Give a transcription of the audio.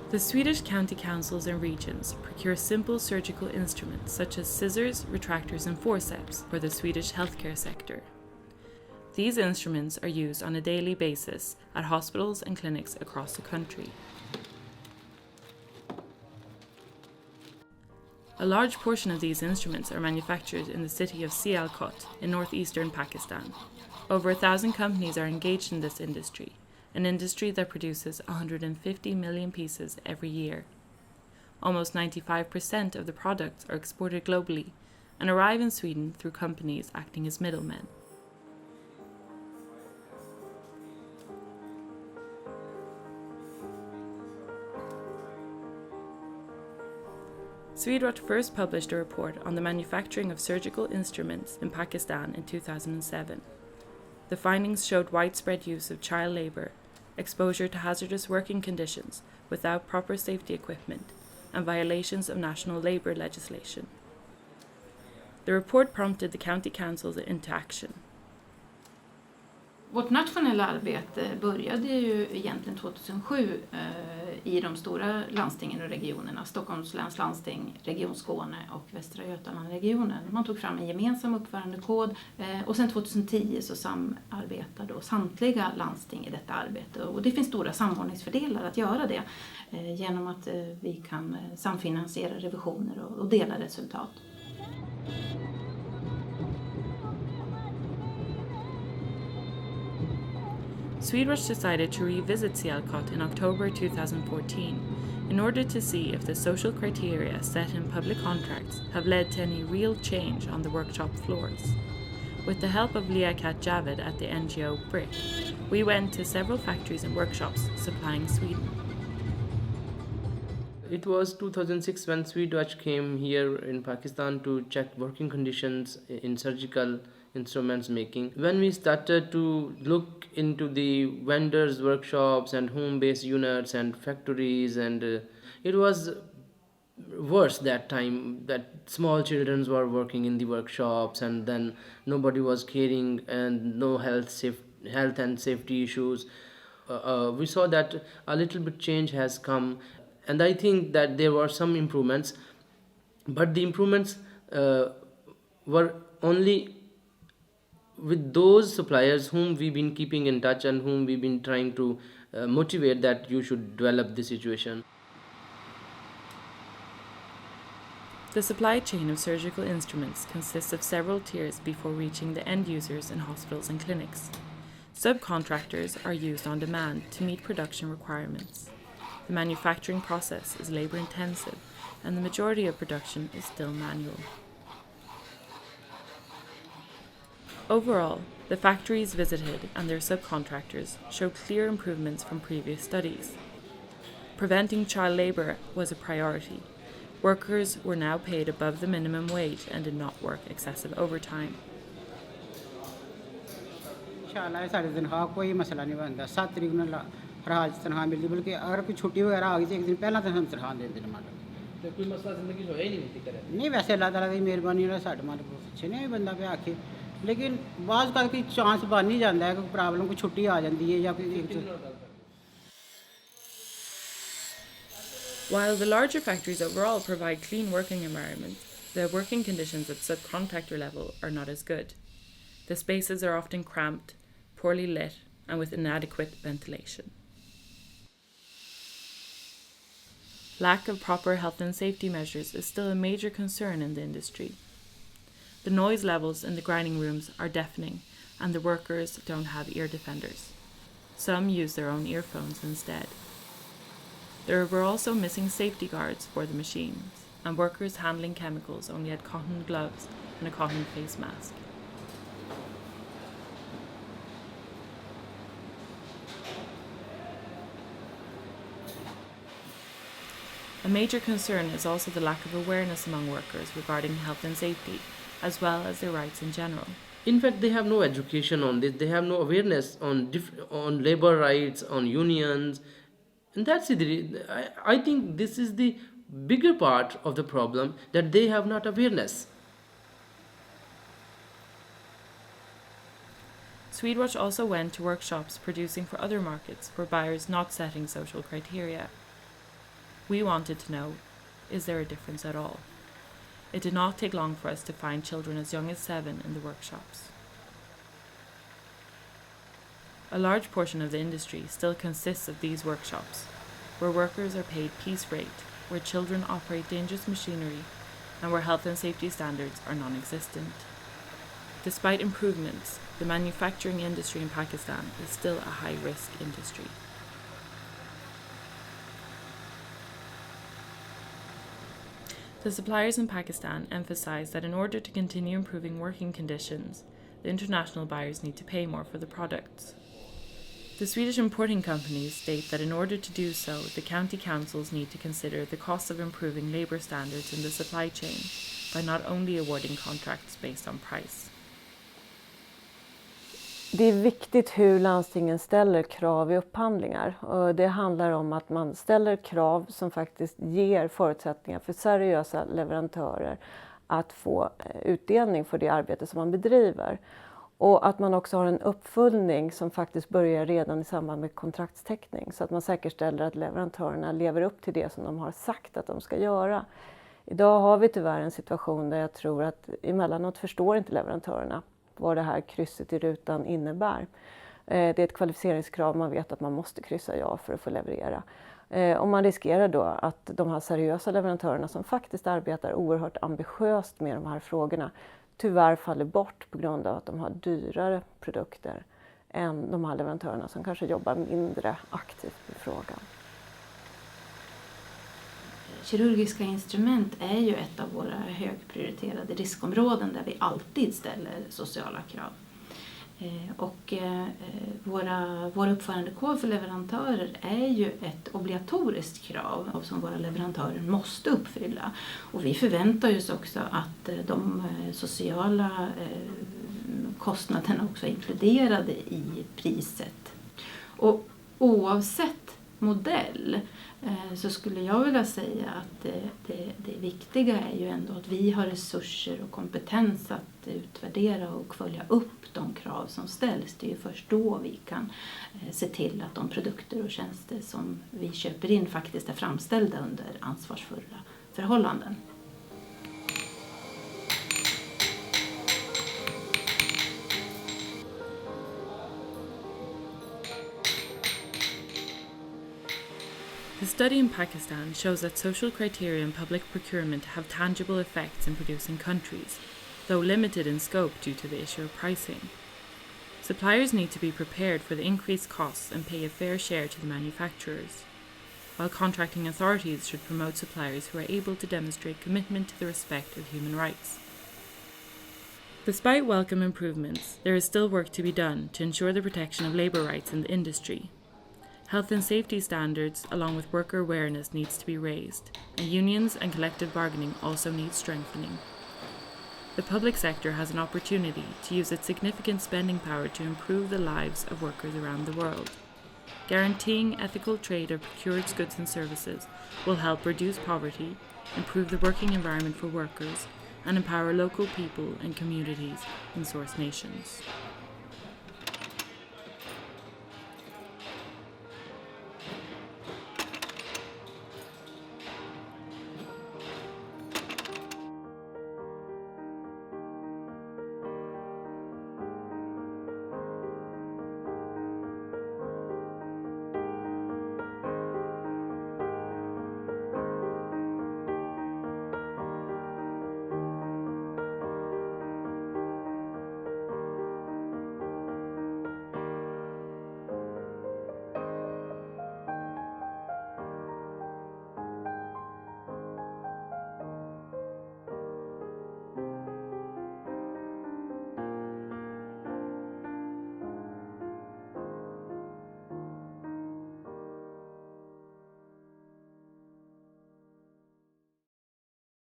The Swedish county councils and regions procure simple surgical instruments such as scissors, retractors, and forceps for the Swedish healthcare sector. These instruments are used on a daily basis at hospitals and clinics across the country. A large portion of these instruments are manufactured in the city of Sialkot in northeastern Pakistan. Over 1,000 companies are engaged in this industry, an industry that produces 150 million pieces every year. Almost 95% of the products are exported globally and arrive in Sweden through companies acting as middlemen. Swedwatch first published a report on the manufacturing of surgical instruments in Pakistan in 2007. The findings showed widespread use of child labour, exposure to hazardous working conditions without proper safety equipment, and violations of national labour legislation. The report prompted the county councils into action. Vårt nationella arbete började ju egentligen 2007 i de stora landstingen och regionerna, Stockholms läns landsting, Region Skåne och Västra Götalandregionen. Man tog fram en gemensam uppförandekod och sen 2010 så samarbetar då samtliga landsting i detta arbete. Och det finns stora samordningsfördelar att göra det genom att vi kan samfinansiera revisioner och dela resultat. Swedwatch decided to revisit Sialkot in October 2014 in order to see if the social criteria set in public contracts have led to any real change on the workshop floors. With the help of Sialkot Javed at the NGO BRIC, we went to several factories and workshops supplying Sweden. It was 2006 when Swedwatch came here in Pakistan to check working conditions in surgical instruments making. When we started to look into the vendors' workshops and home-based units and factories, and it was worse that time, that small children were working in the workshops and then nobody was caring and no health and safety issues. We saw that a little bit change has come, and I think that there were some improvements, but the improvements were only with those suppliers whom we've been keeping in touch and whom we've been trying to motivate that you should develop the situation. The supply chain of surgical instruments consists of several tiers before reaching the end users in hospitals and clinics. Subcontractors are used on demand to meet production requirements. The manufacturing process is labor intensive, and the majority of production is still manual. Overall, the factories visited and their subcontractors showed clear improvements from previous studies. Preventing child labour was a priority. Workers were now paid above the minimum wage and did not work excessive overtime. साढ़े तनख्वाह कोई मसला नहीं बनता 7 तरीक ਨੂੰ हर तनख्वाह मिलती बल्कि अगर कोई छुट्टी वगैरह आ गई तो एक दिन पहला तो हम तनख्वाह दे देते मतलब तो कोई मसला जिंदगी होया ही नहीं करे नहीं वैसे अल्लाह ताला की मेहरबानी है साढ़े माल अच्छे नहीं बंदा पे आखे लेकिन बाज़ का कोई चांस बन ही जाता है कोई प्रॉब्लम कोई छुट्टी आ जाती है या कोई While the larger factories overall provide clean working environments, the working conditions at subcontractor level are not as good. The spaces are often cramped, poorly lit, and with inadequate ventilation. Lack of proper health and safety measures is still a major concern in the industry. The noise levels in the grinding rooms are deafening, and the workers don't have ear defenders. Some use their own earphones instead. There were also missing safety guards for the machines, and workers handling chemicals only had cotton gloves and a cotton face mask. A major concern is also the lack of awareness among workers regarding health and safety, as well as their rights in general. In fact, they have no education on this. They have no awareness on labor rights, on unions. And that's it. I think this is the bigger part of the problem, that they have not awareness. Swedwatch also went to workshops producing for other markets for buyers not setting social criteria. We wanted to know, is there a difference at all? It did not take long for us to find children as young as 7 in the workshops. A large portion of the industry still consists of these workshops, where workers are paid piece rate, where children operate dangerous machinery, and where health and safety standards are non-existent. Despite improvements, the manufacturing industry in Pakistan is still a high-risk industry. The suppliers in Pakistan emphasize that in order to continue improving working conditions, the international buyers need to pay more for the products. The Swedish importing companies state that in order to do so, the county councils need to consider the cost of improving labour standards in the supply chain by not only awarding contracts based on price. Det är viktigt hur landstingen ställer krav i upphandlingar. Och det handlar om att man ställer krav som faktiskt ger förutsättningar för seriösa leverantörer att få utdelning för det arbete som man bedriver. Och att man också har en uppföljning som faktiskt börjar redan i samband med kontraktsteckning. Så att man säkerställer att leverantörerna lever upp till det som de har sagt att de ska göra. Idag har vi tyvärr en situation där jag tror att emellanåt förstår inte leverantörerna vad det här krysset i rutan innebär. Det är ett kvalificeringskrav, man vet att man måste kryssa ja för att få leverera. Och man riskerar då att de här seriösa leverantörerna som faktiskt arbetar oerhört ambitiöst med de här frågorna tyvärr faller bort på grund av att de har dyrare produkter än de här leverantörerna som kanske jobbar mindre aktivt med frågan. Kirurgiska instrument är ju ett av våra högprioriterade riskområden där vi alltid ställer sociala krav. Och våra uppförandekod för leverantörer är ju ett obligatoriskt krav som våra leverantörer måste uppfylla. Och vi förväntar oss också att de sociala kostnaderna också är inkluderade i priset. Och oavsett modell så skulle jag vilja säga att det viktiga är ju ändå att vi har resurser och kompetens att utvärdera och följa upp de krav som ställs. Det är ju först då vi kan se till att de produkter och tjänster som vi köper in faktiskt är framställda under ansvarsfulla förhållanden. The study in Pakistan shows that social criteria in public procurement have tangible effects in producing countries, though limited in scope due to the issue of pricing. Suppliers need to be prepared for the increased costs and pay a fair share to the manufacturers, while contracting authorities should promote suppliers who are able to demonstrate commitment to the respect of human rights. Despite welcome improvements, there is still work to be done to ensure the protection of labour rights in the industry. Health and safety standards, along with worker awareness, needs to be raised, and unions and collective bargaining also need strengthening. The public sector has an opportunity to use its significant spending power to improve the lives of workers around the world. Guaranteeing ethical trade of procured goods and services will help reduce poverty, improve the working environment for workers, and empower local people and communities in source nations.